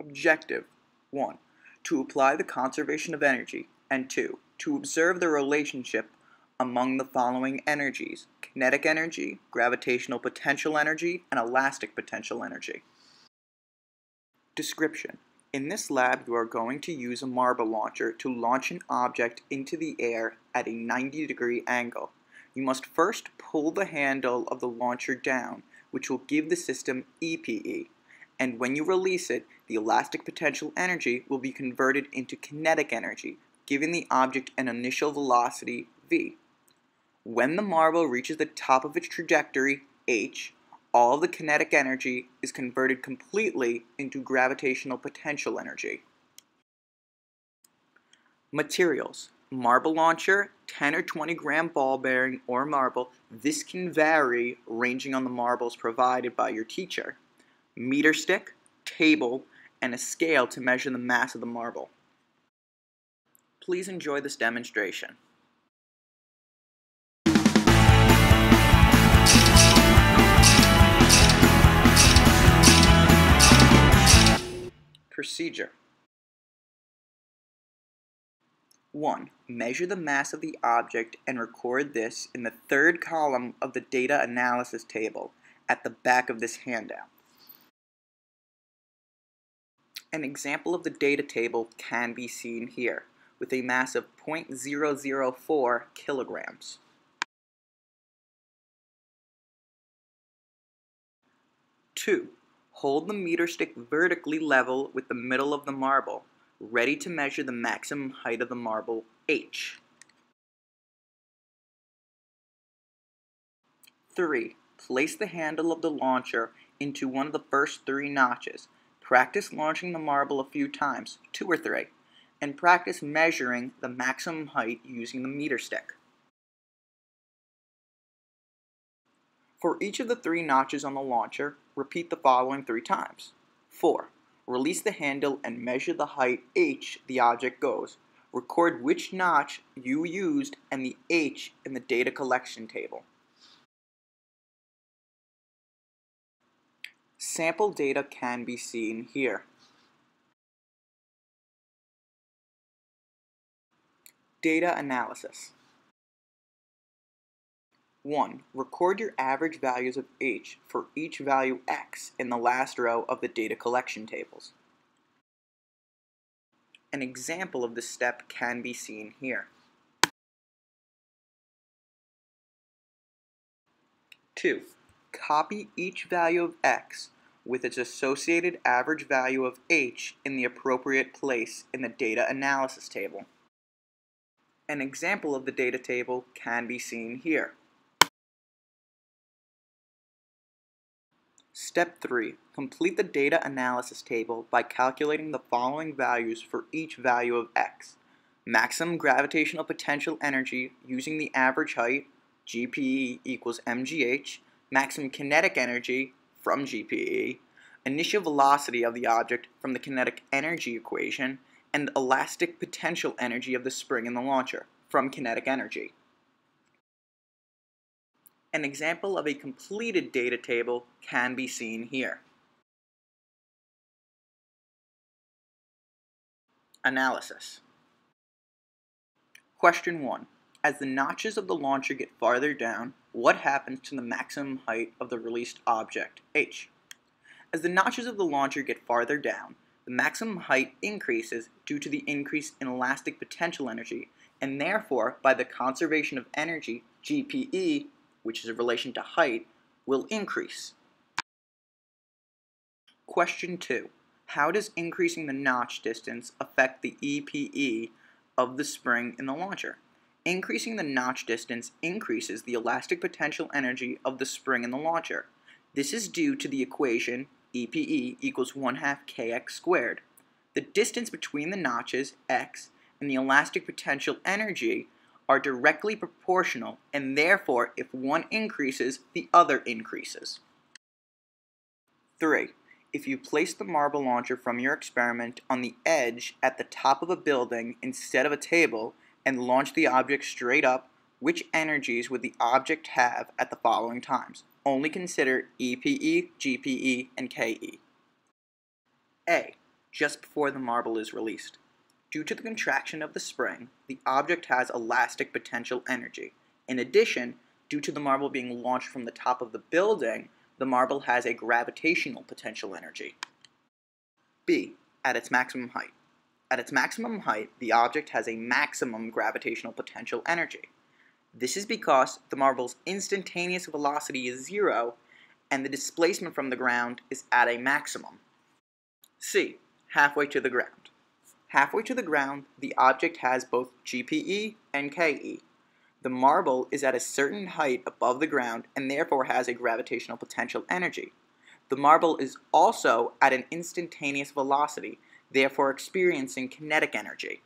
Objective 1. To apply the conservation of energy, and 2. To observe the relationship among the following energies: kinetic energy, gravitational potential energy, and elastic potential energy. Description: in this lab, you are going to use a marble launcher to launch an object into the air at a 90-degree angle. You must first pull the handle of the launcher down, which will give the system EPE. And when you release it, the elastic potential energy will be converted into kinetic energy, giving the object an initial velocity v. When the marble reaches the top of its trajectory, h, all of the kinetic energy is converted completely into gravitational potential energy. Materials: marble launcher, 10 or 20 gram ball bearing or marble. This can vary ranging on the marbles provided by your teacher. Meter stick, table, and a scale to measure the mass of the marble. Please enjoy this demonstration. Procedure: 1. Measure the mass of the object and record this in the third column of the data analysis table at the back of this handout. An example of the data table can be seen here, with a mass of 0.004 kilograms. 2. Hold the meter stick vertically level with the middle of the marble, ready to measure the maximum height of the marble, h. 3. Place the handle of the launcher into one of the first 3 notches. Practice launching the marble a few times, 2 or 3, and practice measuring the maximum height using the meter stick. For each of the 3 notches on the launcher, repeat the following 3 times. 4. Release the handle and measure the height h the object goes. Record which notch you used and the h in the data collection table. Sample data can be seen here. Data analysis. 1. Record your average values of h for each value x in the last row of the data collection tables. An example of this step can be seen here. 2. Copy each value of x with its associated average value of h in the appropriate place in the data analysis table. An example of the data table can be seen here. Step 3. Complete the data analysis table by calculating the following values for each value of x. Maximum gravitational potential energy using the average height, GPE equals mgh, maximum kinetic energy from GPE, initial velocity of the object from the kinetic energy equation, and elastic potential energy of the spring in the launcher from kinetic energy. An example of a completed data table can be seen here. Analysis. Question 1. As the notches of the launcher get farther down, what happens to the maximum height of the released object, h? As the notches of the launcher get farther down, the maximum height increases due to the increase in elastic potential energy, and therefore, by the conservation of energy, GPE, which is a relation to height, will increase. Question 2. How does increasing the notch distance affect the EPE of the spring in the launcher? Increasing the notch distance increases the elastic potential energy of the spring in the launcher. This is due to the equation EPE equals 1/2 kx squared. The distance between the notches, x, and the elastic potential energy are directly proportional, and therefore, if one increases, the other increases. 3. If you place the marble launcher from your experiment on the edge at the top of a building instead of a table and launch the object straight up, which energies would the object have at the following times? Only consider EPE, GPE, and KE. A. just before the marble is released. Due to the contraction of the spring, the object has elastic potential energy. In addition, due to the marble being launched from the top of the building, the marble has a gravitational potential energy. B. At its maximum height. At its maximum height, the object has a maximum gravitational potential energy. This is because the marble's instantaneous velocity is 0 and the displacement from the ground is at a maximum. C. Halfway to the ground. Halfway to the ground, the object has both GPE and KE. The marble is at a certain height above the ground and therefore has a gravitational potential energy. The marble is also at an instantaneous velocity, therefore experiencing kinetic energy.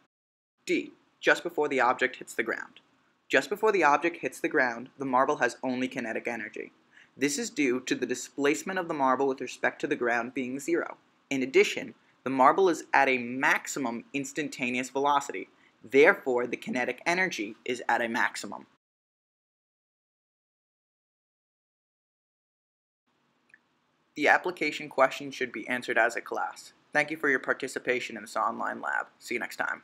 D. Just before the object hits the ground. Just before the object hits the ground, the marble has only kinetic energy. This is due to the displacement of the marble with respect to the ground being 0. In addition, the marble is at a maximum instantaneous velocity. Therefore, the kinetic energy is at a maximum. The application question should be answered as a class. Thank you for your participation in this online lab. See you next time.